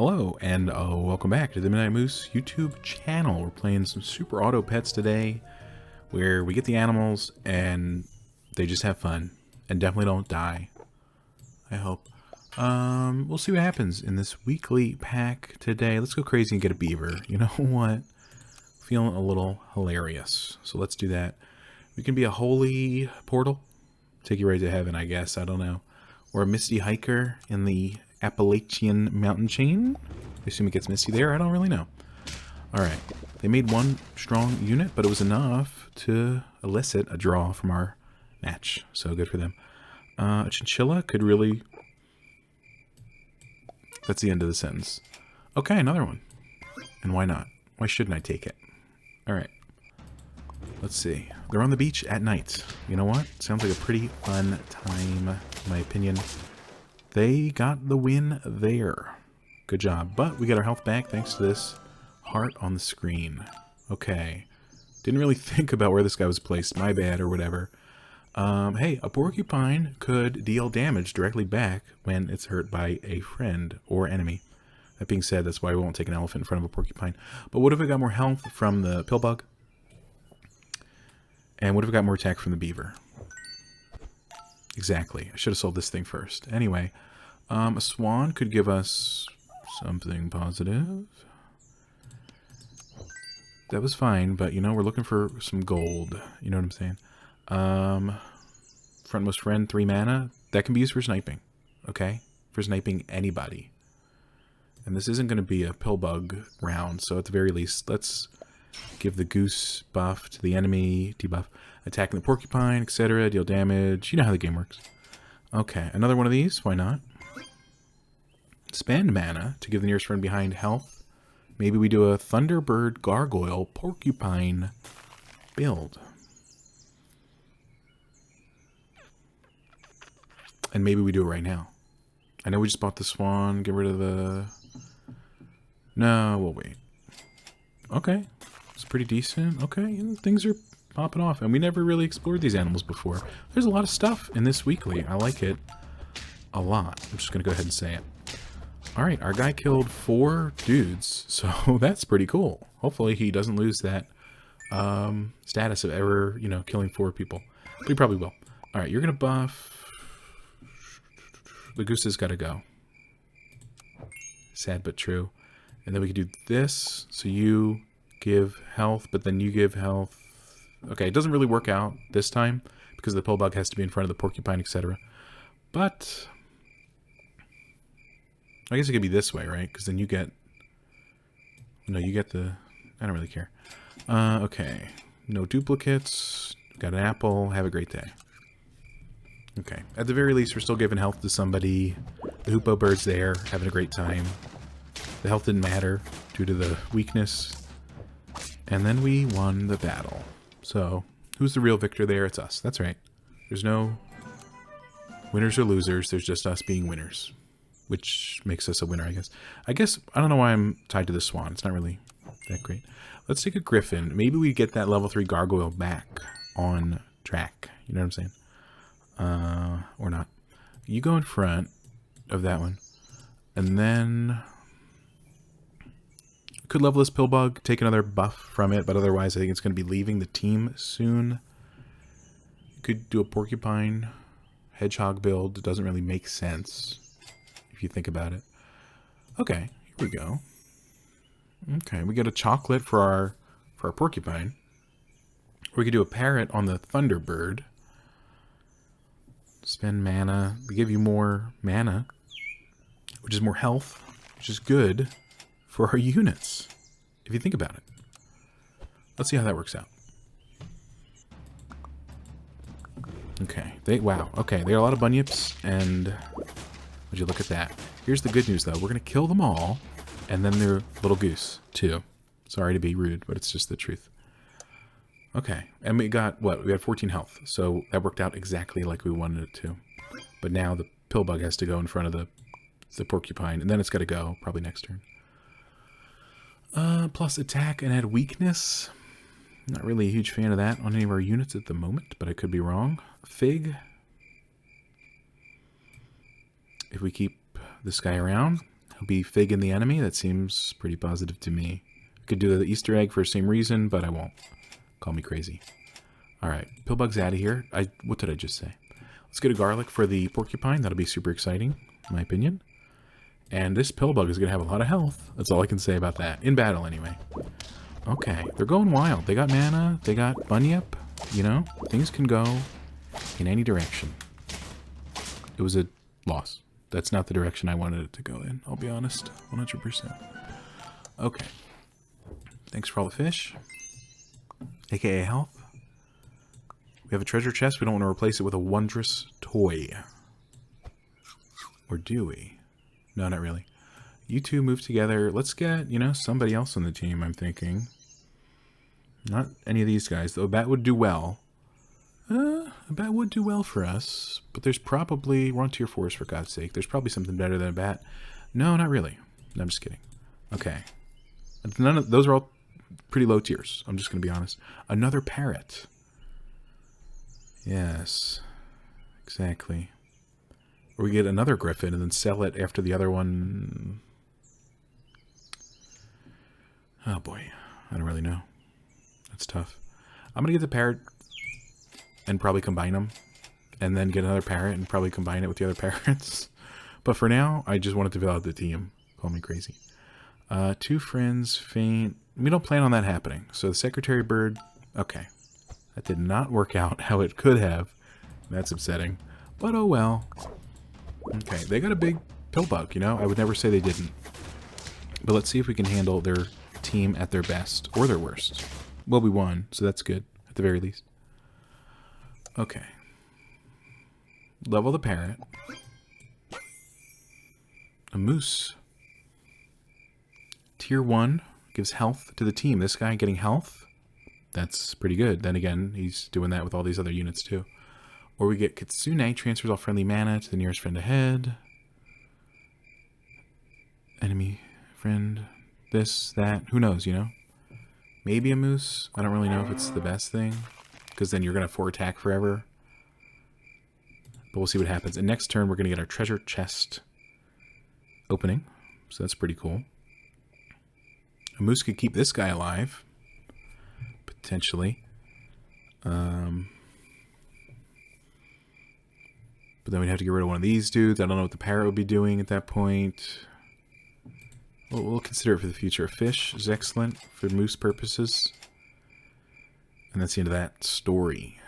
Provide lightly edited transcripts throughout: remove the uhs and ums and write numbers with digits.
Hello, and welcome back to the Midnight Moose YouTube channel. We're playing some Super Auto Pets today, where we get the animals, and they just have fun, and definitely don't die. I hope. We'll see what happens in this weekly pack today. Let's go crazy and get a beaver. You know what? Feeling a little hilarious. So let's do that. We can be a holy portal. Take you right to heaven, I guess. I don't know. Or a misty hiker in the Appalachian mountain chain. I assume it gets misty there. I don't really know. Alright. They made one strong unit, but it was enough to elicit a draw from our match. So good for them. A chinchilla could really... That's the end of the sentence. Okay, another one. And why not? Why shouldn't I take it? Alright. Let's see. They're on the beach at night. You know what? Sounds like a pretty fun time, in my opinion. They got the win there. Good job. But we got our health back thanks to this heart on the screen. Okay. Didn't really think about where this guy was placed. My bad or whatever. Hey, a porcupine could deal damage directly back when it's hurt by a friend or enemy. That being said, that's why we won't take an elephant in front of a porcupine. But what if we got more health from the pillbug? And what if we got more attack from the beaver? Exactly. I should have sold this thing first. Anyway, a swan could give us something positive. That was fine, but you know, we're looking for some gold. You know what I'm saying? Frontmost friend, 3 mana. That can be used for sniping. Okay? For sniping anybody. And this isn't going to be a pillbug round, so at the very least, let's give the goose buff to the enemy, debuff, attacking the porcupine, etc., deal damage. You know how the game works. Okay, another one of these. Why not? Spend mana to give the nearest friend behind health. Maybe we do a Thunderbird Gargoyle Porcupine build. And maybe we do it right now. I know we just bought the swan. Get rid of the... No, we'll wait. Okay. It's pretty decent. Okay, things are popping off. And we never really explored these animals before. There's a lot of stuff in this weekly. I like it a lot. I'm just going to go ahead and say it. Alright, our guy killed 4 dudes. So that's pretty cool. Hopefully he doesn't lose that status of ever, you know, killing 4 people. But he probably will. Alright, you're going to buff... The goose has got to go. Sad but true. And then we can do this. So you give health, but then you give health. Okay, it doesn't really work out this time because the pillbug has to be in front of the porcupine, etc. But I guess it could be this way, right? Because then you get... No, you get the... I don't really care. Okay. No duplicates. Got an apple. Have a great day. Okay. At the very least, we're still giving health to somebody. The hoopoe bird's there, having a great time. The health didn't matter due to the weakness. And then we won the battle. So, who's the real victor there? It's us. That's right. There's no winners or losers. There's just us being winners. Which makes us a winner, I guess. I don't know why I'm tied to the swan. It's not really that great. Let's take a griffin. Maybe we get that level 3 gargoyle back on track. You know what I'm saying? Or not. You go in front of that one. And then... Could level this pillbug, take another buff from it, but otherwise I think it's going to be leaving the team soon. Could do a porcupine hedgehog build. It doesn't really make sense if you think about it. Okay, here we go. Okay, we get a chocolate for our porcupine. We could do a parrot on the Thunderbird. Spend mana. We give you more mana, which is more health, which is good for our units, if you think about it. Let's see how that works out. Okay, wow. Okay, they are a lot of bunyips, and would you look at that? Here's the good news, though. We're going to kill them all, and then their little goose, too. Sorry to be rude, but it's just the truth. Okay, and we got, what? We had 14 health, so that worked out exactly like we wanted it to. But now the pillbug has to go in front of the porcupine, and then it's got to go, probably next turn. Plus attack and add weakness. Not really a huge fan of that on any of our units at the moment, but I could be wrong. Fig. If we keep this guy around, He'll be figging the enemy. That seems pretty positive to me. I could do the Easter egg for the same reason, but I won't. Call me crazy. Alright, Pillbug's out of here. What did I just say? Let's get a garlic for the porcupine. That'll be super exciting, in my opinion. And this Pillbug is going to have a lot of health. That's all I can say about that. In battle, anyway. Okay, they're going wild. They got mana. They got bunyip. You know, things can go in any direction. It was a loss. That's not the direction I wanted it to go in. I'll be honest. 100%. Okay. Thanks for all the fish. AKA health. We have a treasure chest. We don't want to replace it with a wondrous toy. Or do we? No, not really. You two move together. Let's get, you know, somebody else on the team, I'm thinking. Not any of these guys, though. A bat would do well. A bat would do well for us. But there's probably... We're on tier 4s, for God's sake. There's probably something better than a bat. No, not really. No, I'm just kidding. Okay. None of those are all pretty low tiers. I'm just going to be honest. Another parrot. Yes. Exactly. Or we get another griffin and then sell it after the other one. Oh boy. I don't really know. That's tough. I'm going to get the parrot and probably combine them. And then get another parrot and probably combine it with the other parrots. But for now, I just wanted to fill out the team. Call me crazy. 2 friends faint. We don't plan on that happening. So the secretary bird. Okay. That did not work out how it could have. That's upsetting. But oh well. Okay, they got a big Pillbug, you know? I would never say they didn't. But let's see if we can handle their team at their best. Or their worst. Well, we won, so that's good. At the very least. Okay. Level the parrot. A moose. Tier 1 gives health to the team. This guy getting health? That's pretty good. Then again, he's doing that with all these other units too. Or we get Kitsune, transfers all friendly mana to the nearest friend ahead. Enemy, friend, this, that. Who knows, you know? Maybe a moose. I don't really know if it's the best thing. Because then you're going to 4 attack forever. But we'll see what happens. And next turn, we're going to get our treasure chest opening. So that's pretty cool. A moose could keep this guy alive. Potentially. But then we'd have to get rid of one of these dudes. I don't know what the parrot would be doing at that point. We'll consider it for the future. A fish is excellent for moose purposes. And that's the end of that story.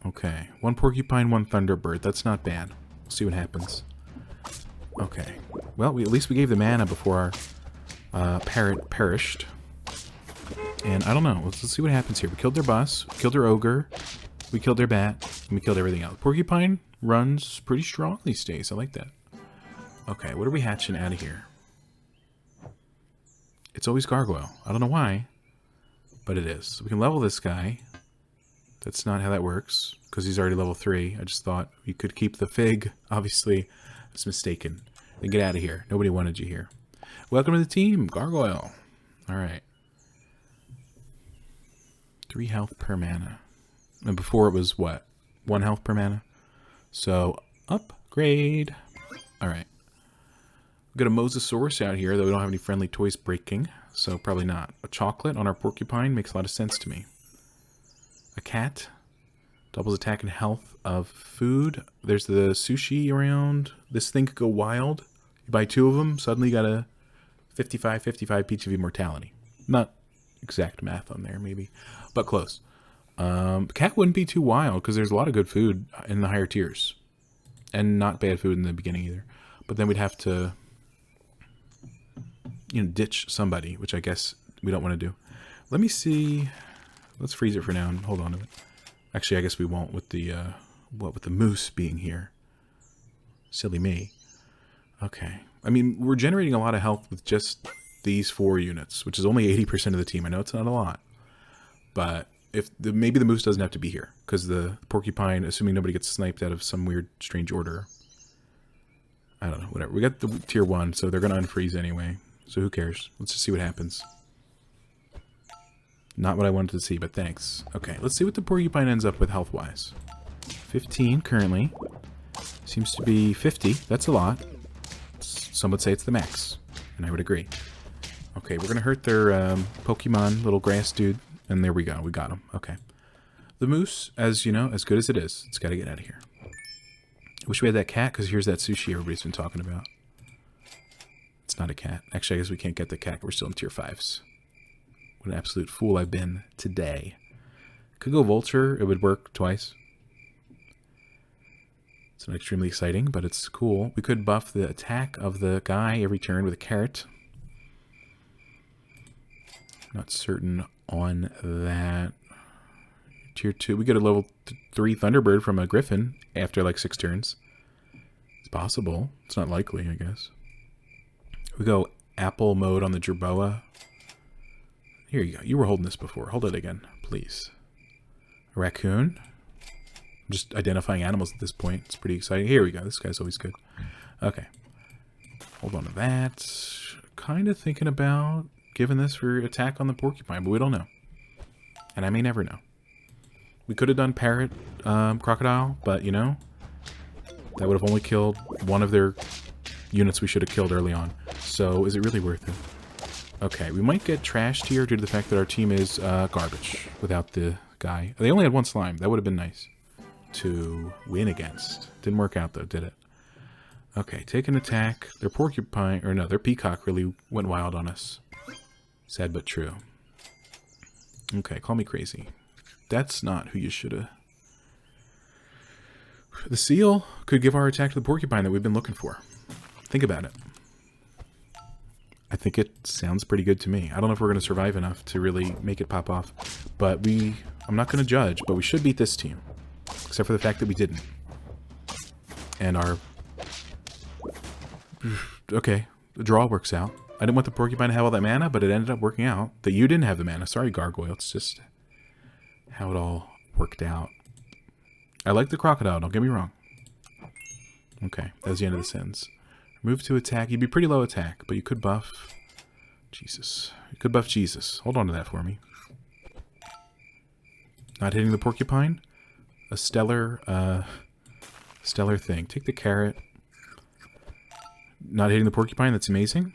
Okay. 1 porcupine, 1 thunderbird. That's not bad. We'll see what happens. Okay. Well, at least we gave the mana before our parrot perished. And I don't know. Let's see what happens here. We killed their boss. We killed their ogre. We killed their bat. And we killed everything else. Porcupine runs pretty strong these days. I like that. Okay, what are we hatching out of here? It's always gargoyle. I don't know why, but it is. So we can level this guy. That's not how that works, because he's already level 3. I just thought we could keep the fig. Obviously, I was mistaken. Then get out of here. Nobody wanted you here. Welcome to the team, gargoyle. Alright. 3 health per mana. And before it was, what? 1 health per mana? So, upgrade. Alright. We've got a Mosasaurus out here, though we don't have any friendly toys breaking. So, probably not. A chocolate on our porcupine makes a lot of sense to me. A cat. Doubles attack and health of food. There's the sushi around. This thing could go wild. You buy 2 of them, suddenly you got a 55-55 PHV mortality. Not exact math on there, maybe. But close. Cat wouldn't be too wild, because there's a lot of good food in the higher tiers. And not bad food in the beginning either. But then we'd have to, you know, ditch somebody, which I guess we don't want to do. Let me see. Let's freeze it for now and hold on to it. Actually, I guess we won't with the, with the moose being here. Silly me. Okay. I mean, we're generating a lot of health with just these 4 units, which is only 80% of the team. I know it's not a lot. But if maybe the moose doesn't have to be here, because the porcupine, assuming nobody gets sniped out of some weird, strange order. I don't know, whatever. We got the tier 1, so they're going to unfreeze anyway. So who cares? Let's just see what happens. Not what I wanted to see, but thanks. Okay, let's see what the porcupine ends up with health-wise. 15 currently. Seems to be 50. That's a lot. Some would say it's the max, and I would agree. Okay, we're going to hurt their Pokemon, little grass dude, and there we go. We got him. Okay. The moose, as you know, as good as it is, it's got to get out of here. I wish we had that cat, because here's that sushi everybody's been talking about. It's not a cat. Actually, I guess we can't get the cat. We're still in tier 5s. What an absolute fool I've been today. Could go vulture. It would work twice. It's not extremely exciting, but it's cool. We could buff the attack of the guy every turn with a carrot. Not certain on that. Tier 2. We get a level 3 Thunderbird from a Griffin after like 6 turns. It's possible. It's not likely, I guess. We go Apple mode on the Jerboa. Here you go. You were holding this before. Hold it again, please. A raccoon. I'm just identifying animals at this point. It's pretty exciting. Here we go. This guy's always good. Okay. Hold on to that. Kind of thinking about giving this for attack on the porcupine, but we don't know. And I may never know. We could have done parrot crocodile, but you know, that would have only killed one of their units we should have killed early on. So is it really worth it? Okay, we might get trashed here due to the fact that our team is garbage without the guy. They only had 1 slime. That would have been nice to win against. Didn't work out though, did it? Okay, take an attack. Their porcupine, or no, their peacock really went wild on us. Sad but true. Okay, call me crazy. That's not who you should have. The seal could give our attack to the porcupine that we've been looking for. Think about it. I think it sounds pretty good to me. I don't know if we're going to survive enough to really make it pop off. But I'm not going to judge, but we should beat this team. Except for the fact that we didn't. And our... Okay, the draw works out. I didn't want the porcupine to have all that mana, but it ended up working out. That you didn't have the mana. Sorry, Gargoyle. It's just how it all worked out. I like the crocodile, don't get me wrong. Okay, that was the end of the sentence. Move to attack. You'd be pretty low attack, but you could buff... Jesus. You could buff Jesus. Hold on to that for me. Not hitting the porcupine? A stellar thing. Take the carrot. Not hitting the porcupine, that's amazing.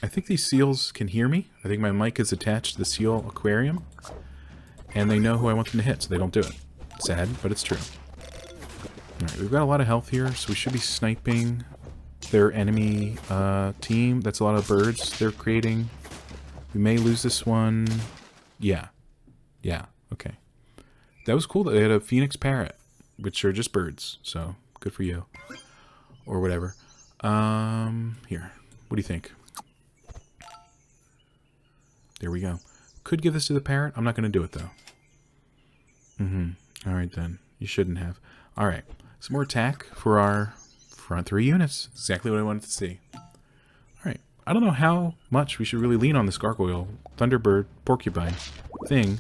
I think these seals can hear me. I think my mic is attached to the seal aquarium. And they know who I want them to hit, so they don't do it. Sad, but it's true. Alright, we've got a lot of health here, so we should be sniping their enemy team. That's a lot of birds they're creating. We may lose this one. Yeah. Yeah, okay. That was cool that they had a phoenix parrot, which are just birds, so good for you. Or whatever. Here. What do you think? There we go. Could give this to the parrot. I'm not going to do it, though. Alright, then. You shouldn't have. Alright. Some more attack for our front 3 units. Exactly what I wanted to see. Alright. I don't know how much we should really lean on this gargoyle, thunderbird, porcupine thing,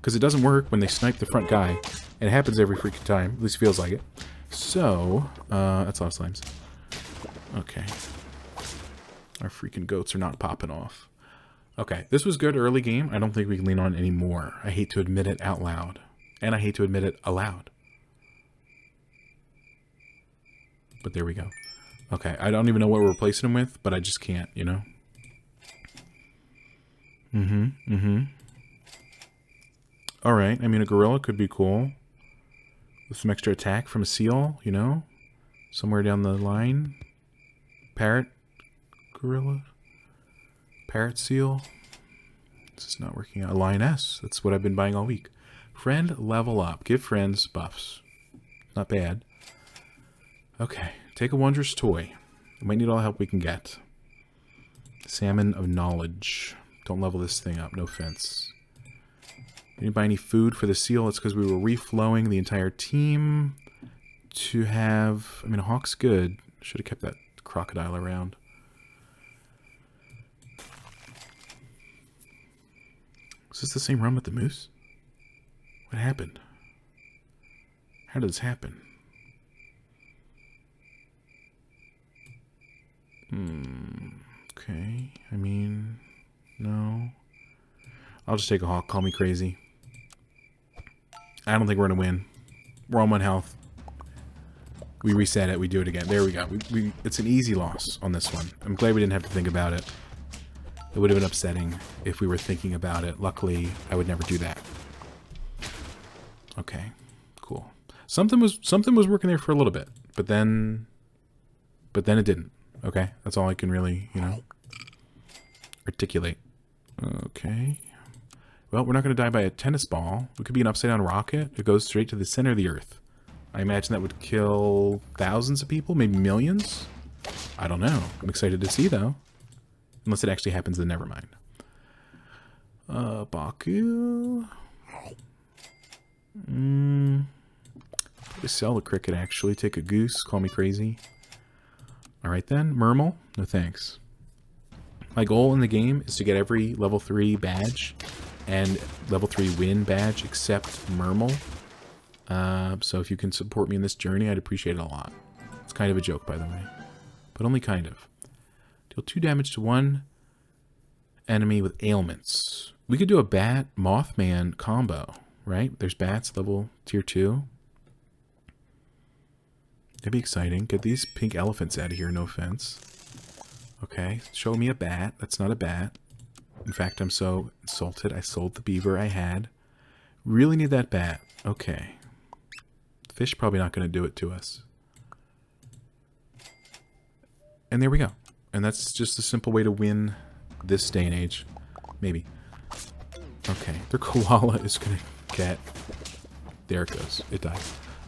because it doesn't work when they snipe the front guy, and it happens every freaking time. At least feels like it. So, that's a lot of slimes. Okay. Our freaking goats are not popping off. Okay, this was good early game. I don't think we can lean on it anymore. I hate to admit it out loud. And I hate to admit it aloud. But there we go. Okay, I don't even know what we're replacing them with, but I just can't, you know? Alright, I mean, a gorilla could be cool. With some extra attack from a seal, you know? Somewhere down the line. Parrot gorilla. Parrot seal. This is not working out. A lioness. That's what I've been buying all week. Friend, level up. Give friends buffs. Not bad. Okay. Take a wondrous toy. We might need all the help we can get. Salmon of knowledge. Don't level this thing up. No offense. Didn't buy any food for the seal. It's because we were reflowing the entire team to have... I mean, a hawk's good. Should have kept that crocodile around. Is this the same run with the moose? What happened? How did this happen? Okay. I mean, no. I'll just take a hawk. Call me crazy. I don't think we're going to win. We're on 1 health. We reset it. We do it again. There we go. It's an easy loss on this one. I'm glad we didn't have to think about it. It would have been upsetting if we were thinking about it. Luckily, I would never do that. Okay, cool. Something was working there for a little bit, but then it didn't. Okay, that's all I can really, articulate. Okay. Well, we're not going to die by a tennis ball. It could be an upside-down rocket. It goes straight to the center of the Earth. I imagine that would kill thousands of people, maybe millions. I don't know. I'm excited to see, though. Unless it actually happens, then never mind. Baku. Sell the cricket, actually. Take a goose. Call me crazy. Alright then. Mermal. No thanks. My goal in the game is to get every level 3 badge and level 3 win badge except Mermal. So if you can support me in this journey, I'd appreciate it a lot. It's kind of a joke, by the way. But only kind of. Deal 2 damage to 1 enemy with ailments. We could do a bat Mothman combo, right? There's bats level tier 2. That'd be exciting. Get these pink elephants out of here, no offense. Okay, show me a bat. That's not a bat. In fact, I'm so insulted. I sold the beaver I had. Really need that bat. Okay. Fish probably not going to do it to us. And there we go. And that's just a simple way to win this day and age. Maybe. Okay. Their koala is going to get... There it goes. It died.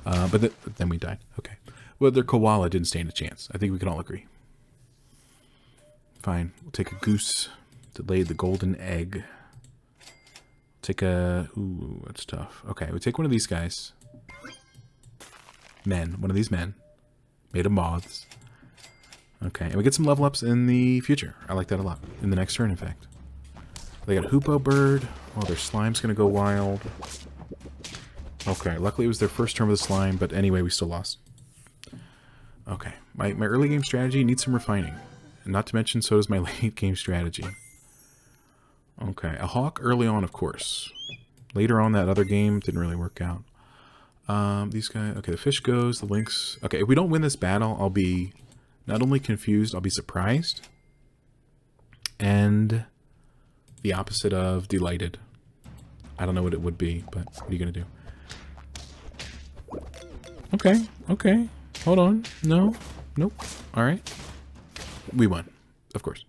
But then we died. Okay. Well, their koala didn't stand a chance. I think we can all agree. Fine. We'll take a goose to lay the golden egg. Take a... Ooh, that's tough. Okay, we'll take one of these guys. One of these men. Made of moths. Okay, and we get some level ups in the future. I like that a lot. In the next turn, in fact. They got a hoopoe bird. Oh, their slime's going to go wild. Okay, luckily it was their first turn with the slime, but anyway, we still lost. Okay, my early game strategy needs some refining. And not to mention, so does my late game strategy. Okay, a hawk early on, of course. Later on, that other game didn't really work out. These guys... Okay, the fish goes, the lynx... Okay, if we don't win this battle, I'll be not only confused, I'll be surprised. And the opposite of delighted. I don't know what it would be, but what are you going to do? Okay, okay. Hold on. No. Nope. Alright. We won. Of course.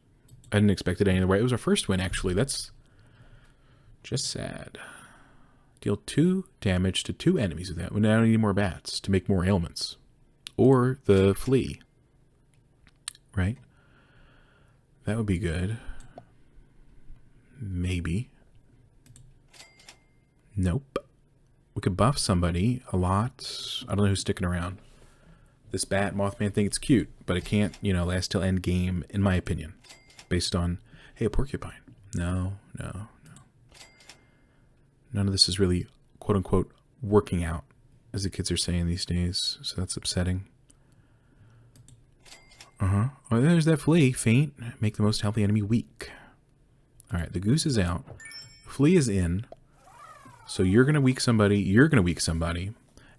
I didn't expect it any other way. It was our first win, actually. That's just sad. Deal 2 damage to 2 enemies with that. We now need more bats to make more ailments. Or the flea. Right? That would be good. Maybe. Nope. We could buff somebody a lot. I don't know who's sticking around. This bat Mothman thing, it's cute, but it can't, last till end game, in my opinion. Based on, hey, a porcupine. No. None of this is really, quote-unquote, working out, as the kids are saying these days, so that's upsetting. Oh, there's that flea. Faint. Make the most healthy enemy weak. Alright, the goose is out. The flea is in. So you're going to weak somebody, and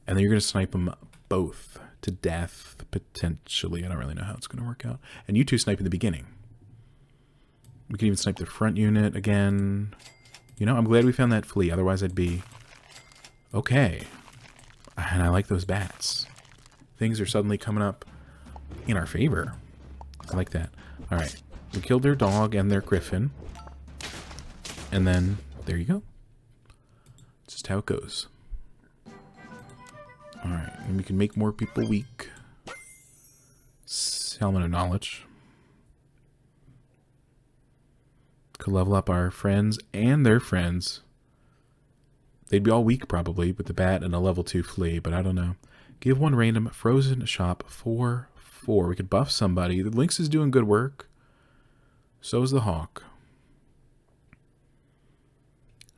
then you're going to snipe them both to death, potentially. I don't really know how it's going to work out. And you two snipe in the beginning. We can even snipe the front unit again. I'm glad we found that flea. Otherwise, I'd be... Okay. And I like those bats. Things are suddenly coming up in our favor. I like that. Alright. We killed their dog and their griffin. And then, there you go. It's just how it goes. Alright. And we can make more people weak. Salmon of knowledge. Could level up our friends and their friends. They'd be all weak probably with the bat and a level 2 flea, but I don't know. Give one random frozen shop 4/4. We could buff somebody. The lynx is doing good work. So is the hawk.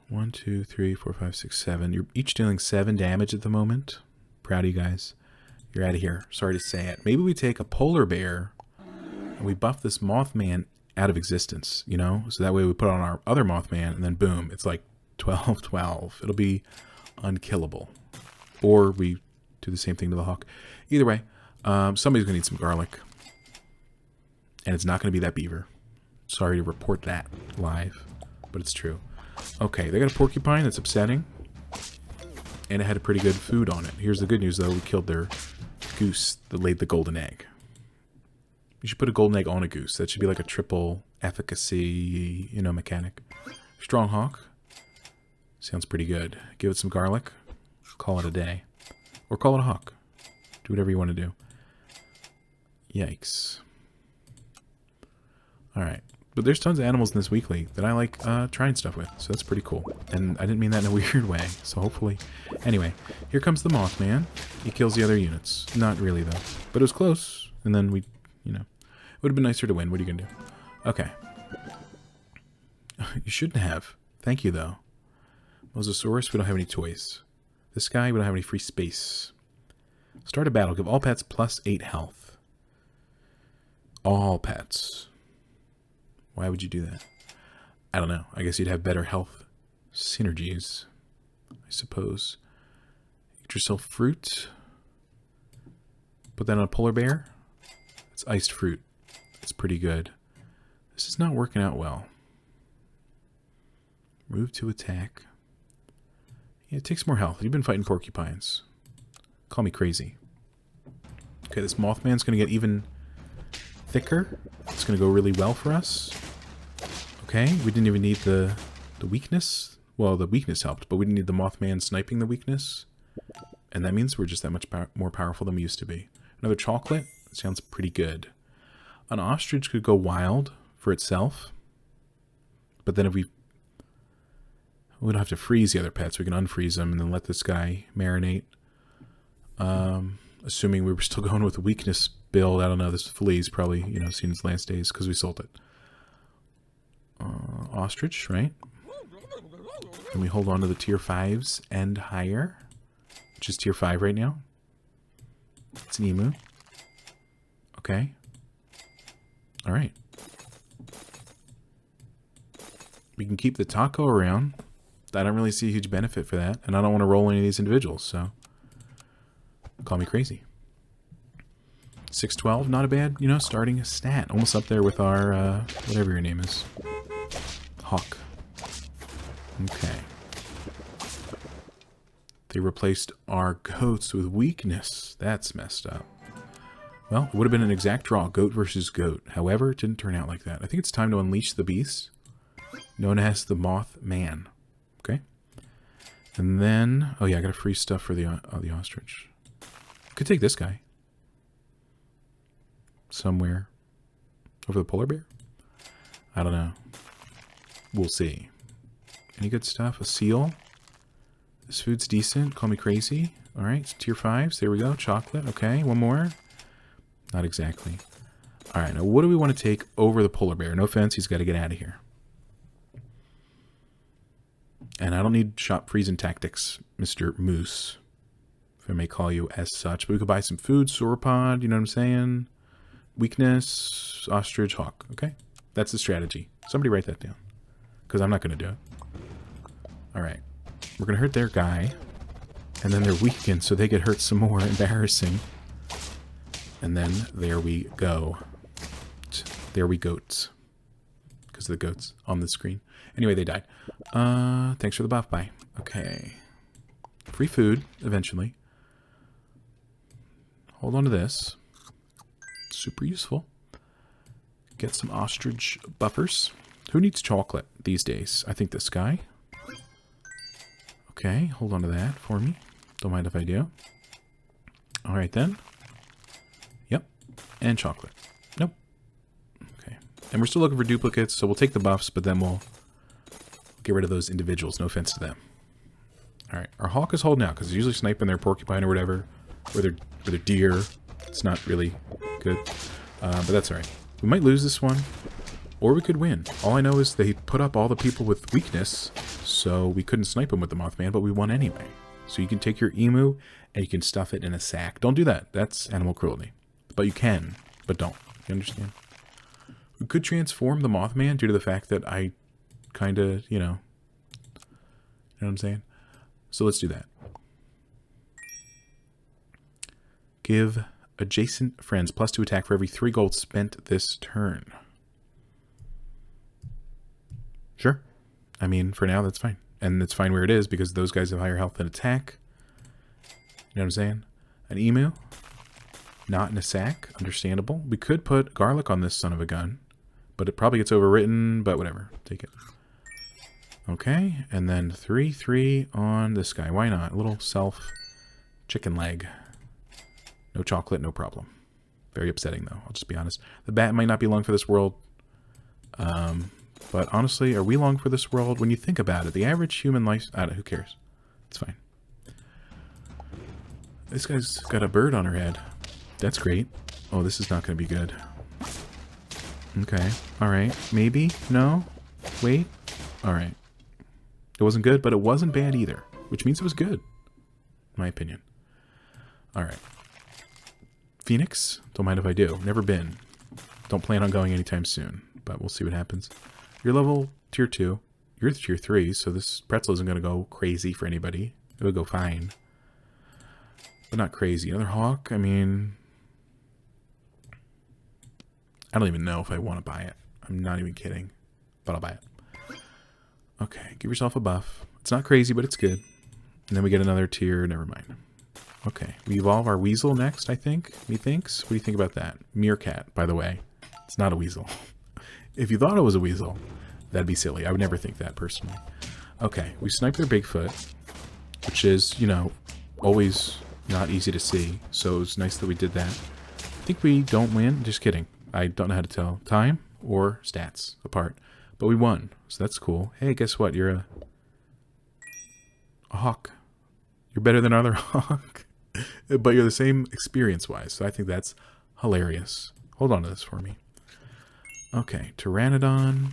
1, 2, 3, 4, 5, 6, 7. You're each dealing 7 damage at the moment. Proud of you guys. You're out of here. Sorry to say it. Maybe we take a polar bear and we buff this Mothman out of existence, So that way we put on our other Mothman and then boom, it's like 12/12. It'll be unkillable. Or we do the same thing to the hawk. Either way, Somebody's going to need some garlic. And it's not going to be that beaver. Sorry to report that live, but it's true. Okay, they got a porcupine that's upsetting. And it had a pretty good food on it. Here's the good news, though. We killed their goose that laid the golden egg. You should put a golden egg on a goose. That should be like a triple efficacy, you know, mechanic. Strong hawk. Sounds pretty good. Give it some garlic. Call it a day. Or call it a hawk. Do whatever you want to do. Yikes. Alright. But there's tons of animals in this weekly that I like trying stuff with. So that's pretty cool. And I didn't mean that in a weird way. So hopefully... Anyway, here comes the Mothman. He kills the other units. Not really, though. But it was close. And then we, you know... It would have been nicer to win. What are you going to do? Okay. You shouldn't have. Thank you, though. Mosasaurus, we don't have any toys. This guy, we don't have any free space. Start a battle. Give all pets plus 8 health. All pets. Why would you do that? I don't know. I guess you'd have better health synergies, I suppose. Get yourself fruit. Put that on a polar bear. It's iced fruit. It's pretty good. This is not working out well. Move to attack. Yeah, it takes more health. You've been fighting porcupines. Call me crazy. Okay, this Mothman's going to get even thicker. It's going to go really well for us. Okay, we didn't even need the weakness. Well, the weakness helped, but we didn't need the Mothman sniping the weakness. And that means we're just that much more powerful than we used to be. Another chocolate. Sounds pretty good. An ostrich could go wild for itself. But then if we don't have to freeze the other pets. We can unfreeze them and then let this guy marinate. Assuming we were still going with the weakness build. I don't know. This flea's probably, you know, seen its last days because we sold it. Ostrich, right? And we hold on to the tier 5s and higher. Which is tier 5 right now. It's an emu. Okay. Alright. We can keep the taco around. I don't really see a huge benefit for that. And I don't want to roll any of these individuals, so... Call me crazy. 612, not a bad, you know, starting stat. Almost up there with our, whatever your name is. Hawk. Okay. They replaced our goats with weakness. That's messed up. Well, it would have been an exact draw, goat versus goat. However, it didn't turn out like that. I think it's time to unleash the beast, known as the Mothman. Okay? And then, oh yeah, I got to free stuff for the ostrich. Could take this guy. Somewhere. Over the polar bear? I don't know. We'll see. Any good stuff? A seal? This food's decent. Call me crazy. Alright, tier 5s. There we go. Chocolate. Okay, one more. Not exactly. Alright, now what do we want to take over the polar bear? No offense, he's got to get out of here. And I don't need shop freezing tactics, Mr. Moose. If I may call you as such. But we could buy some food, sauropod, you know what I'm saying? Weakness, ostrich, hawk. Okay? That's the strategy. Somebody write that down. Because I'm not going to do it. Alright. We're going to hurt their guy. And then they're weakened, so they get hurt some more. Embarrassing. And then there we go. There we goats. Because of the goats on the screen. Anyway, they died. Thanks for the buff. Bye. Okay. Free food, eventually. Hold on to this. Super useful. Get some ostrich buffers. Who needs chocolate these days? I think this guy. Okay, hold on to that for me. Don't mind if I do. Alright then. Yep. And chocolate. Nope. Okay. And we're still looking for duplicates, so we'll take the buffs, but then we'll get rid of those individuals. No offense to them. Alright, our hawk is holding out, because they're usually sniping their porcupine or whatever. Or their deer. It's not really good. But that's alright. We might lose this one. Or we could win. All I know is they put up all the people with weakness, so we couldn't snipe them with the Mothman, but we won anyway. So you can take your emu, and you can stuff it in a sack. Don't do that. That's animal cruelty. But you can, but don't. You understand? We could transform the Mothman due to the fact that I kind of, you know what I'm saying? So let's do that. Give adjacent friends. +2 attack for every 3 gold spent this turn. Sure. I mean, for now, that's fine. And it's fine where it is because those guys have higher health than attack. You know what I'm saying? An emu. Not in a sack. Understandable. We could put garlic on this son of a gun. But it probably gets overwritten. But whatever. Take it. Okay. And then 3/3 on this guy. Why not? A little self chicken leg. No chocolate, no problem. Very upsetting, though. I'll just be honest. The bat might not be long for this world. But honestly, are we long for this world? When you think about it, the average human life... I don't know, who cares? It's fine. This guy's got a bird on her head. That's great. Oh, this is not going to be good. Okay. Alright. Maybe? No? Wait? Alright. It wasn't good, but it wasn't bad either. Which means it was good. In my opinion. Alright. Phoenix? Don't mind if I do. Never been. Don't plan on going anytime soon. But we'll see what happens. You're level tier 2. You're tier 3, so this pretzel isn't going to go crazy for anybody. It would go fine. But not crazy. Another hawk? I mean... I don't even know if I want to buy it. I'm not even kidding. But I'll buy it. Okay, give yourself a buff. It's not crazy, but it's good. And then we get another tier. Never mind. Okay, we evolve our weasel next, I think. Methinks. What do you think about that? Meerkat, by the way. It's not a weasel. If you thought it was a weasel, that'd be silly. I would never think that, personally. Okay, we sniped their Bigfoot, which is, you know, always not easy to see. So it's nice that we did that. I think we don't win. Just kidding. I don't know how to tell time or stats apart. But we won, so that's cool. Hey, guess what? You're a hawk. You're better than other hawk. But you're the same experience-wise, so I think that's hilarious. Hold on to this for me. Okay, Pteranodon.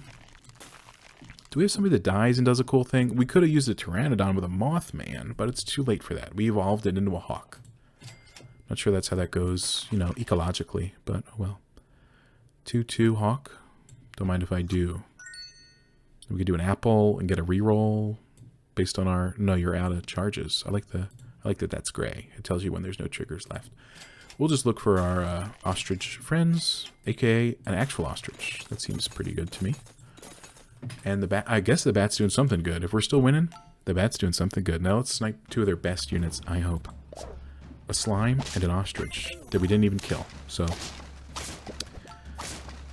Do we have somebody that dies and does a cool thing? We could have used a Pteranodon with a Mothman, but it's too late for that. We evolved it into a hawk. Not sure that's how that goes, you know, ecologically, but oh well. 2/2 hawk. Don't mind if I do. We could do an apple and get a reroll based on our... No, you're out of charges. I like that that's gray. It tells you when there's no triggers left. We'll just look for our ostrich friends, aka an actual ostrich. That seems pretty good to me. And the bat, I guess the bat's doing something good. If we're still winning, the bat's doing something good. Now let's snipe 2 of their best units, I hope. A slime and an ostrich that we didn't even kill. So,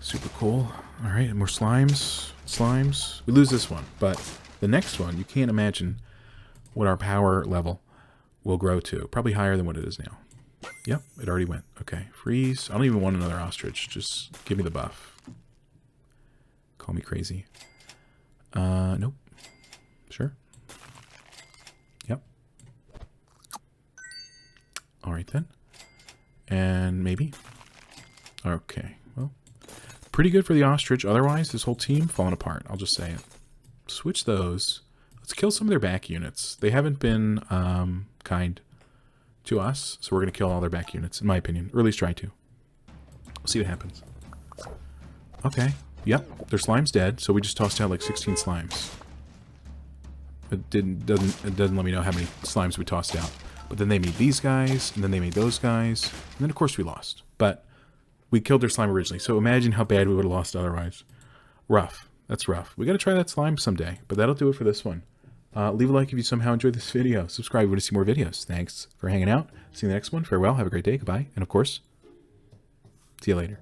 super cool. Alright, and more slimes. Slimes. We lose this one, but the next one, you can't imagine what our power level will grow to. Probably higher than what it is now. Yep, it already went. Okay, freeze. I don't even want another ostrich. Just give me the buff. Call me crazy. Nope. Sure. Yep. Alright then. And maybe. Okay, well. Pretty good for the ostrich. Otherwise, this whole team falling apart. I'll just say it. Switch those. Let's kill some of their back units. They haven't been kind to us, so we're going to kill all their back units, in my opinion. Or at least try to. We'll see what happens. Okay. Yep. Their slime's dead, so we just tossed out like 16 slimes. It doesn't let me know how many slimes we tossed out. But then they made these guys, and then they made those guys, and then of course we lost. But we killed their slime originally, so imagine how bad we would have lost otherwise. Rough. That's rough. We got to try that slime someday, but that'll do it for this one. Leave a like if you somehow enjoyed this video. Subscribe if you want to see more videos. Thanks for hanging out. See you in the next one. Farewell. Have a great day. Goodbye. And of course, see you later.